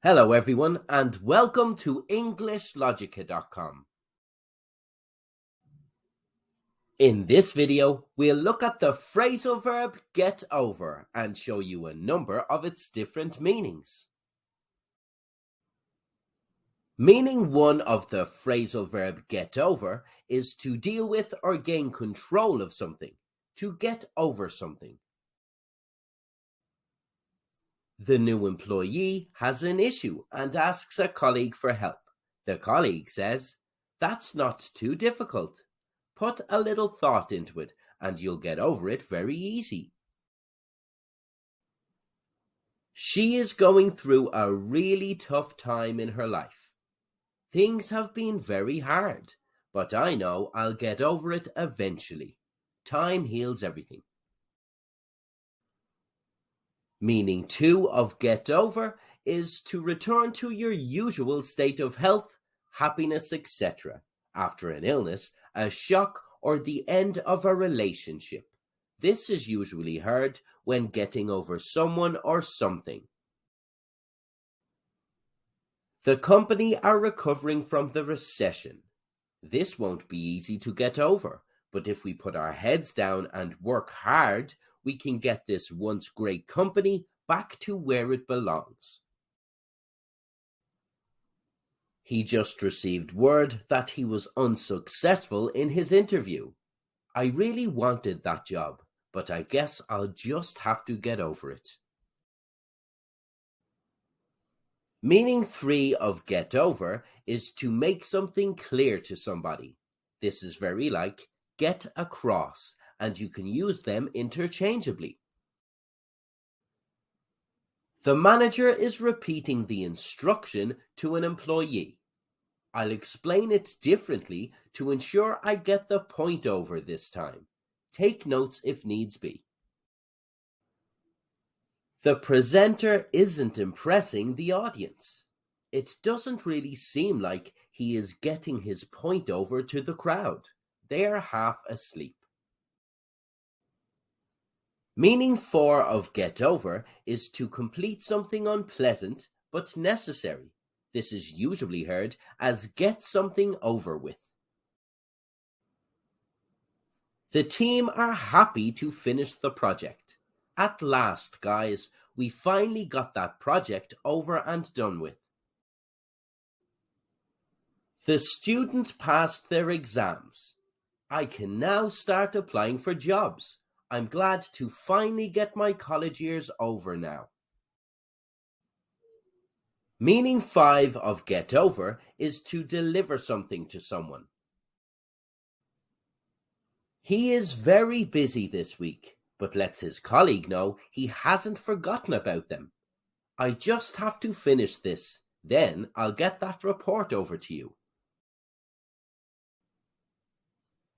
Hello everyone and welcome to EnglishLogica.com. In this video, we'll look at the phrasal verb get over and show you a number of its different meanings. Meaning one of the phrasal verb get over is to deal with or gain control of something, to get over something. The new employee has an issue and asks a colleague for help. The colleague says, "That's not too difficult. Put a little thought into it and you'll get over it very easy." She is going through a really tough time in her life. Things have been very hard, but I know I'll get over it eventually. Time heals everything. Meaning two of get over is to return to your usual state of health, happiness, etc. after an illness, a shock, or the end of a relationship. This is usually heard when getting over someone or something. The company are recovering from the recession. This won't be easy to get over, but if we put our heads down and work hard, we can get this once great company back to where it belongs. He just received word that he was unsuccessful in his interview. I really wanted that job, but I guess I'll just have to get over it. Meaning three of get over is to make something clear to somebody. This is very like get across, and you can use them interchangeably. The manager is repeating the instruction to an employee. I'll explain it differently to ensure I get the point over this time. Take notes if needs be. The presenter isn't impressing the audience. It doesn't really seem like he is getting his point over to the crowd. They are half asleep. Meaning four of get over is to complete something unpleasant but necessary. This is usually heard as get something over with. The team are happy to finish the project. At last, guys, we finally got that project over and done with. The students passed their exams. I can now start applying for jobs. I'm glad to finally get my college years over now. Meaning five of get over is to deliver something to someone. He is very busy this week, but lets his colleague know he hasn't forgotten about them. I just have to finish this, then I'll get that report over to you.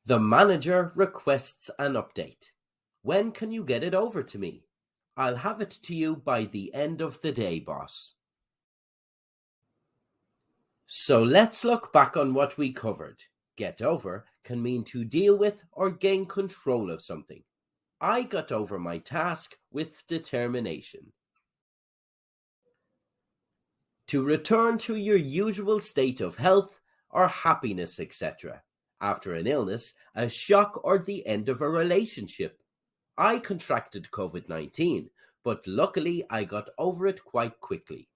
The manager requests an update. When can you get it over to me? I'll have it to you by the end of the day, boss. So let's look back on what we covered. Get over can mean to deal with or gain control of something. I got over my task with determination. To return to your usual state of health or happiness, etc. after an illness, a shock, or the end of a relationship. I contracted COVID-19, but luckily I got over it quite quickly.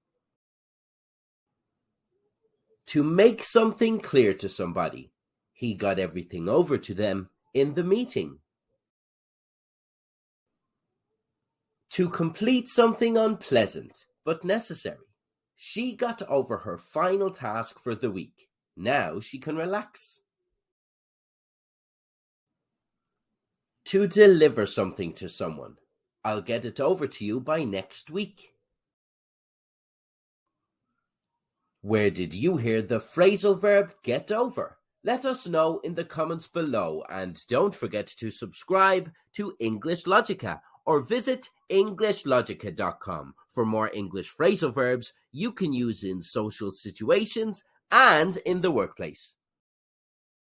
To make something clear to somebody. He got everything over to them in the meeting. To complete something unpleasant but necessary. She got over her final task for the week. Now she can relax. To deliver something to someone. I'll get it over to you by next week. Where did you hear the phrasal verb get over? Let us know in the comments below, and don't forget to subscribe to EnglishLogica or visit EnglishLogica.com for more English phrasal verbs you can use in social situations and in the workplace.